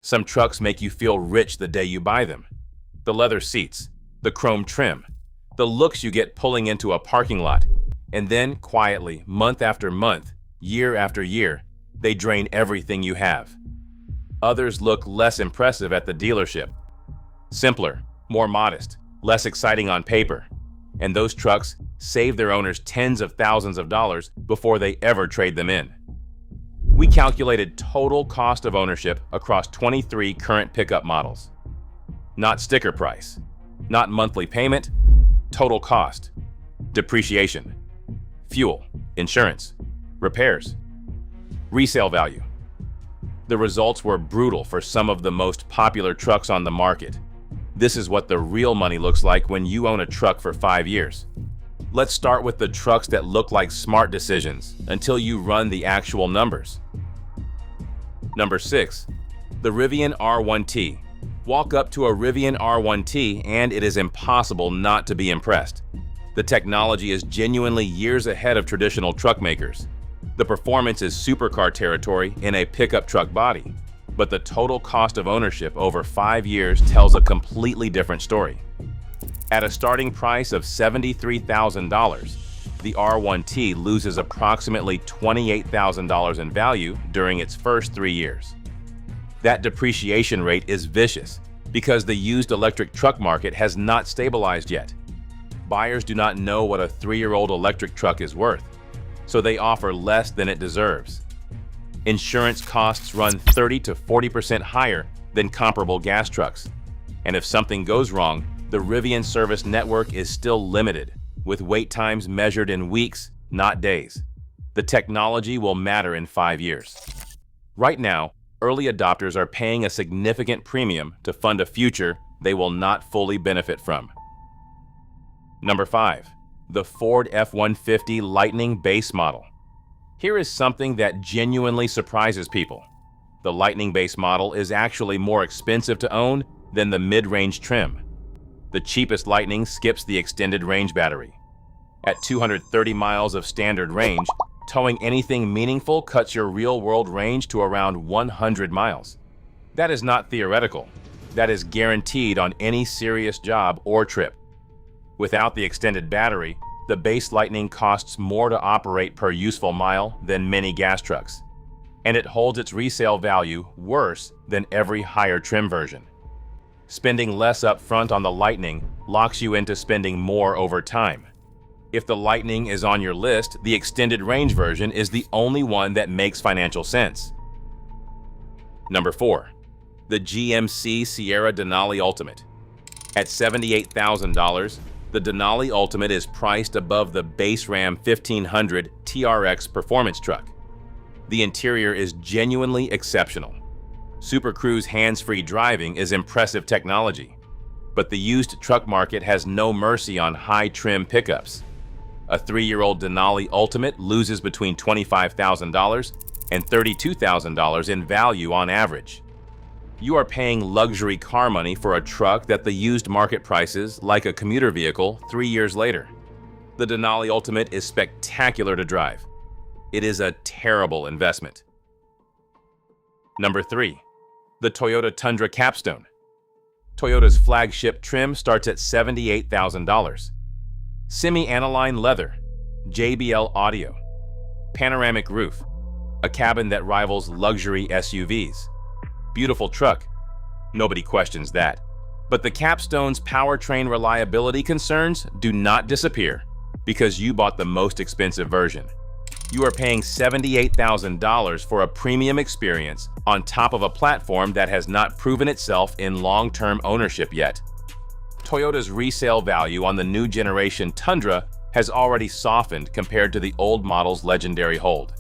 Some trucks make you feel rich the day you buy them. The leather seats, the chrome trim, the looks you get pulling into a parking lot, and then quietly, month after month, year after year, they drain everything you have. Others look less impressive at the dealership. Simpler, more modest, less exciting on paper. And those trucks save their owners tens of thousands of dollars before they ever trade them in. We calculated total cost of ownership across 23 current pickup models. Not sticker price, not monthly payment, total cost, depreciation, fuel, insurance, repairs, resale value. The results were brutal for some of the most popular trucks on the market. This is what the real money looks like when you own a truck for 5 years. Let's start with the trucks that look like smart decisions until you run the actual numbers. Number 6. The Rivian R1T. Walk up to a Rivian R1T and it is impossible not to be impressed. The technology is genuinely years ahead of traditional truck makers. The performance is supercar territory in a pickup truck body, but the total cost of ownership over 5 years tells a completely different story. At a starting price of $73,000, the R1T loses approximately $28,000 in value during its first 3 years. That depreciation rate is vicious because the used electric truck market has not stabilized yet. Buyers do not know what a 3-year-old electric truck is worth, so they offer less than it deserves. Insurance costs run 30 to 40% higher than comparable gas trucks. And if something goes wrong, the Rivian service network is still limited, with wait times measured in weeks, not days. The technology will matter in 5 years. Right now, early adopters are paying a significant premium to fund a future they will not fully benefit from. Number 5. The Ford F-150 Lightning Base Model. Here is something that genuinely surprises people. The Lightning Base model is actually more expensive to own than the mid-range trim. The cheapest Lightning skips the extended range battery. At 230 miles of standard range, towing anything meaningful cuts your real-world range to around 100 miles. That is not theoretical. That is guaranteed on any serious job or trip. Without the extended battery, the base Lightning costs more to operate per useful mile than many gas trucks, and it holds its resale value worse than every higher trim version. Spending less up front on the Lightning locks you into spending more over time. If the Lightning is on your list, the extended range version is the only one that makes financial sense. Number 4. The GMC Sierra Denali Ultimate. At $78,000, the Denali Ultimate is priced above the base Ram 1500 TRX performance truck. The interior is genuinely exceptional. Super Cruise hands-free driving is impressive technology, but the used truck market has no mercy on high-trim pickups. A 3-year-old Denali Ultimate loses between $25,000 and $32,000 in value on average. You are paying luxury car money for a truck that the used market prices like a commuter vehicle 3 years later. The Denali Ultimate is spectacular to drive. It is a terrible investment. Number 3. The Toyota Tundra Capstone. Toyota's flagship trim starts at $78,000. Semi-aniline leather, JBL audio, panoramic roof, a cabin that rivals luxury SUVs. Beautiful truck. Nobody questions that. But the Capstone's powertrain reliability concerns do not disappear because you bought the most expensive version. You are paying $78,000 for a premium experience on top of a platform that has not proven itself in long-term ownership yet. Toyota's resale value on the new generation Tundra has already softened compared to the old model's legendary hold.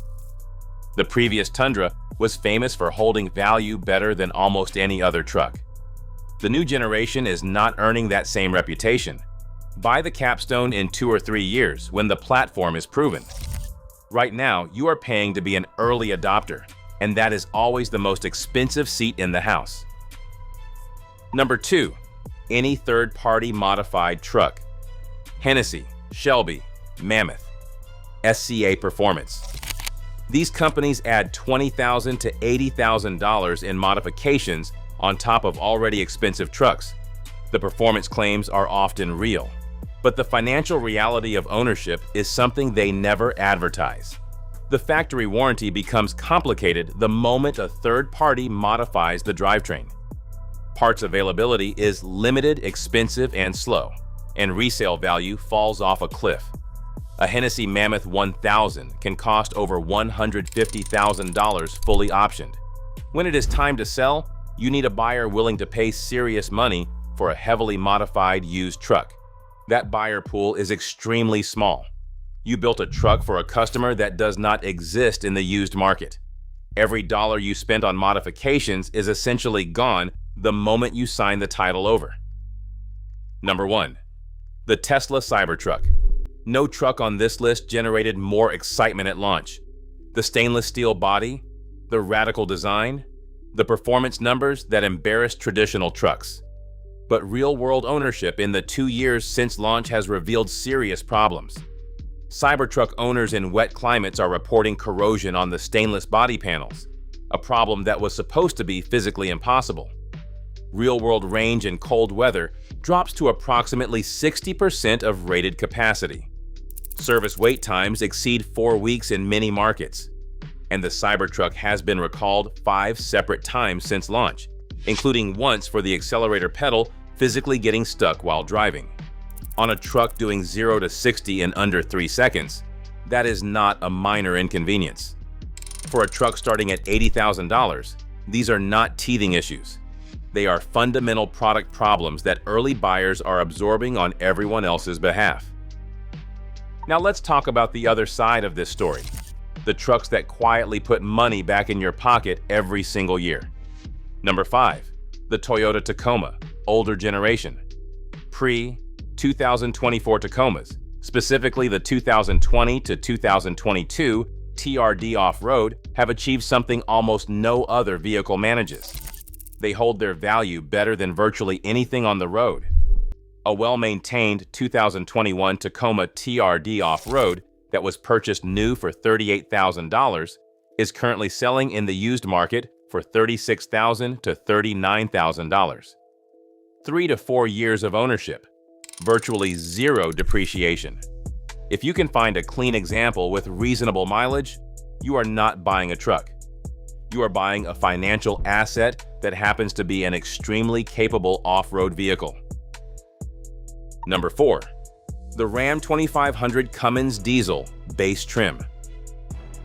The previous Tundra was famous for holding value better than almost any other truck. The new generation is not earning that same reputation. Buy the Capstone in 2 or 3 years when the platform is proven. Right now, you are paying to be an early adopter, and that is always the most expensive seat in the house. Number 2. Any third-party modified truck. Hennessy, Shelby, Mammoth, SCA Performance. These companies add $20,000 to $80,000 in modifications on top of already expensive trucks. The performance claims are often real, but the financial reality of ownership is something they never advertise. The factory warranty becomes complicated the moment a third party modifies the drivetrain. Parts availability is limited, expensive, and slow, and resale value falls off a cliff. A Hennessy Mammoth 1000 can cost over $150,000 fully optioned. When it is time to sell, you need a buyer willing to pay serious money for a heavily modified used truck. That buyer pool is extremely small. You built a truck for a customer that does not exist in the used market. Every dollar you spent on modifications is essentially gone the moment you sign the title over. Number 1. The Tesla Cybertruck. No truck on this list generated more excitement at launch. The stainless steel body, the radical design, the performance numbers that embarrassed traditional trucks. But real-world ownership in the 2 years since launch has revealed serious problems. Cybertruck owners in wet climates are reporting corrosion on the stainless body panels, a problem that was supposed to be physically impossible. Real-world range in cold weather drops to approximately 60% of rated capacity. Service wait times exceed 4 weeks in many markets, and the Cybertruck has been recalled 5 separate times since launch, including once for the accelerator pedal physically getting stuck while driving. On a truck doing 0 to 60 in under 3 seconds, that is not a minor inconvenience. For a truck starting at $80,000, these are not teething issues. They are fundamental product problems that early buyers are absorbing on everyone else's behalf. Now let's talk about the other side of this story. The trucks that quietly put money back in your pocket every single year. Number 5. The Toyota Tacoma, older generation. Pre-2024 Tacomas, specifically the 2020 to 2022 TRD Off-Road, have achieved something almost no other vehicle manages. They hold their value better than virtually anything on the road. A well-maintained 2021 Tacoma TRD Off-Road that was purchased new for $38,000 is currently selling in the used market for $36,000 to $39,000. 3 to 4 years of ownership, virtually zero depreciation. If you can find a clean example with reasonable mileage, you are not buying a truck. You are buying a financial asset that happens to be an extremely capable off-road vehicle. Number 4. The Ram 2500 Cummins Diesel Base Trim.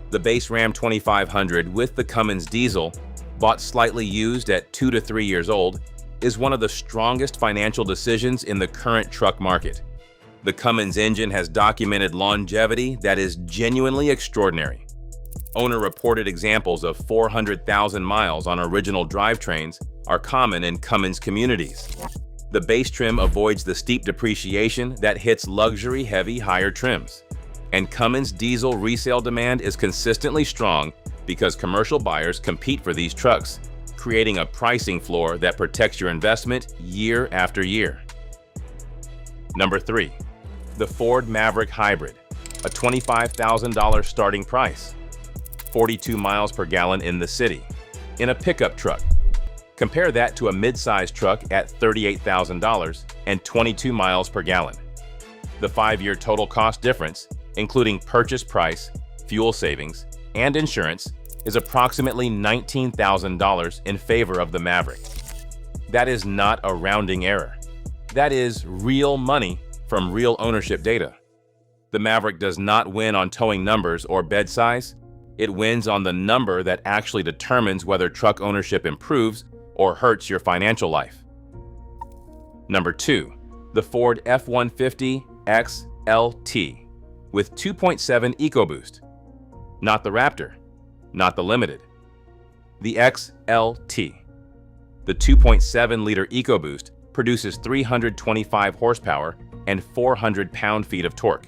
The base Ram 2500 with the Cummins Diesel, bought slightly used at 2 to 3 years old, is one of the strongest financial decisions in the current truck market. The Cummins engine has documented longevity that is genuinely extraordinary. Owner-reported examples of 400,000 miles on original drivetrains are common in Cummins communities. The base trim avoids the steep depreciation that hits luxury-heavy higher trims. And Cummins diesel resale demand is consistently strong because commercial buyers compete for these trucks, creating a pricing floor that protects your investment year after year. Number 3. The Ford Maverick Hybrid, a $25,000 starting price, 42 miles per gallon in the city, in a pickup truck. Compare that to a mid-size truck at $38,000 and 22 miles per gallon. The 5-year total cost difference, including purchase price, fuel savings, and insurance, is approximately $19,000 in favor of the Maverick. That is not a rounding error. That is real money from real ownership data. The Maverick does not win on towing numbers or bed size. It wins on the number that actually determines whether truck ownership improves or hurts your financial life. Number 2. The Ford F-150 XLT with 2.7 EcoBoost. Not the Raptor, not the Limited. The XLT. The 2.7-liter EcoBoost produces 325 horsepower and 400 pound-feet of torque.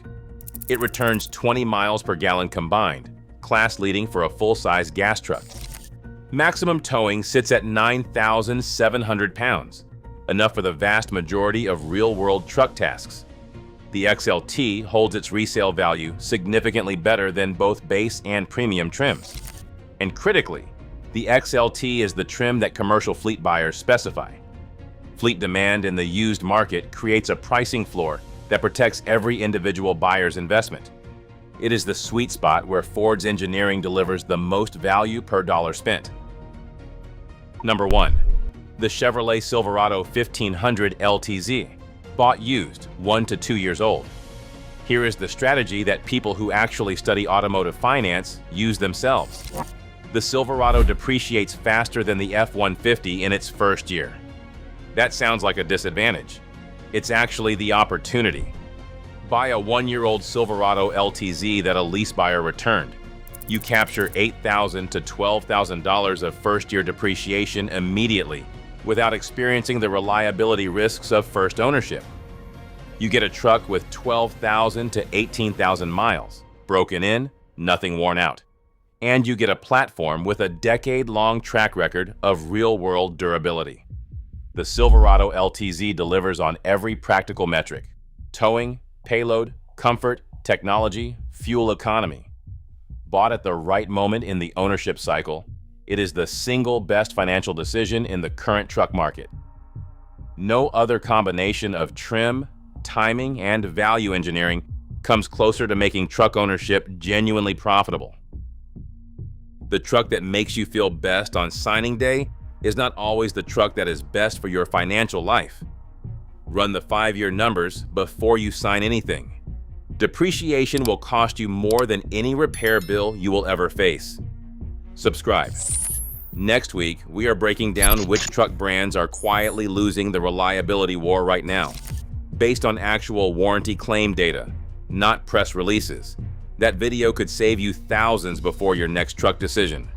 It returns 20 miles per gallon combined, class-leading for a full-size gas truck. Maximum towing sits at 9,700 pounds, enough for the vast majority of real-world truck tasks. The XLT holds its resale value significantly better than both base and premium trims. And critically, the XLT is the trim that commercial fleet buyers specify. Fleet demand in the used market creates a pricing floor that protects every individual buyer's investment. It is the sweet spot where Ford's engineering delivers the most value per dollar spent. Number 1. The Chevrolet Silverado 1500 LTZ, bought used, 1 to 2 years old. Here is the strategy that people who actually study automotive finance use themselves. The Silverado depreciates faster than the F-150 in its first year. That sounds like a disadvantage. It's actually the opportunity. Buy a 1-year-old Silverado LTZ that a lease buyer returned. You capture $8,000 to $12,000 of first-year depreciation immediately without experiencing the reliability risks of first ownership. You get a truck with 12,000 to 18,000 miles, broken in, nothing worn out. And you get a platform with a decade-long track record of real-world durability. The Silverado LTZ delivers on every practical metric: towing, payload, comfort, technology, fuel economy. Bought at the right moment in the ownership cycle, it is the single best financial decision in the current truck market. No other combination of trim, timing, and value engineering comes closer to making truck ownership genuinely profitable. The truck that makes you feel best on signing day is not always the truck that is best for your financial life. Run the 5-year numbers before you sign anything. Depreciation will cost you more than any repair bill you will ever face. Subscribe. Next week, we are breaking down which truck brands are quietly losing the reliability war right now, based on actual warranty claim data, not press releases. That video could save you thousands before your next truck decision.